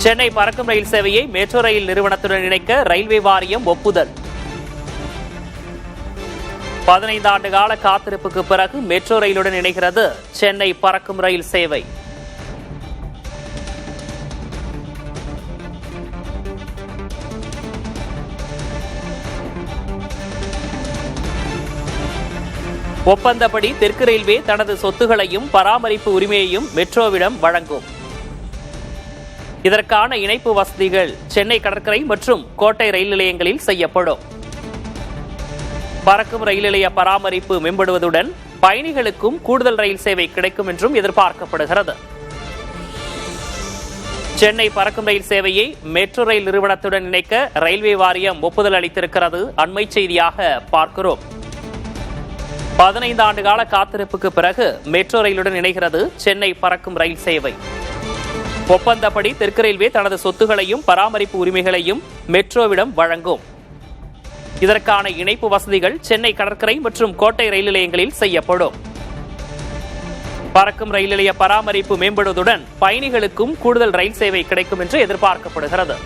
சென்னை பறக்கும் ரயில் சேவையை metro rail நிறுவனத்துடன் இணைக்க ரயில்வே வாரியம் ஒப்புதல். 15 ஆண்டு கால காத்திருப்புக்கு பிறகு மெட்ரோ ரயிலுடன் இணைகிறது சென்னை பறக்கும் ரயில் சேவை. ஒப்பந்தப்படி தெற்கு ரயில்வே தனது சொத்துகளையும் பராமரிப்பு உரிமையையும் மெட்ரோவிடம் வழங்கும். இதற்கான இணைப்பு வசதிகள் சென்னை கடற்கரை மற்றும் கோட்டை ரயில் நிலையங்களில் செய்யப்படும். பறக்கும் ரயில் நிலைய பராமரிப்பு மேம்படுவதுடன் பயணிகளுக்கும் கூடுதல் ரயில் சேவை கிடைக்கும் என்றும் எதிர்பார்க்கப்படுகிறது. சென்னை பறக்கும் ரயில் சேவையை மெட்ரோ ரயில் நிறுவனத்துடன் இணைக்க ரயில்வே வாரியம் ஒப்புதல் அளித்திருக்கிறது. அண்மை செய்தியாக பார்க்கிறோம். 15 ஆண்டு கால காத்திருப்புக்கு பிறகு மெட்ரோ ரயிலுடன் இணைகிறது சென்னை பறக்கும் ரயில் சேவை. ஒப்பந்தப்படி தெற்கு ரயில்வே தனது சொத்துகளையும் பராமரிப்பு உரிமைகளையும் மெட்ரோவிடம் வழங்கும். இதற்கான இணைப்பு வசதிகள் சென்னை கடற்கரை மற்றும் கோட்டை ரயில் நிலையங்களில் செய்யப்படும். பறக்கும் ரயில் நிலைய பராமரிப்பு மேம்படுவதுடன் பயணிகளுக்கும் கூடுதல் ரயில் சேவை கிடைக்கும் என்று எதிர்பார்க்கப்படுகிறது.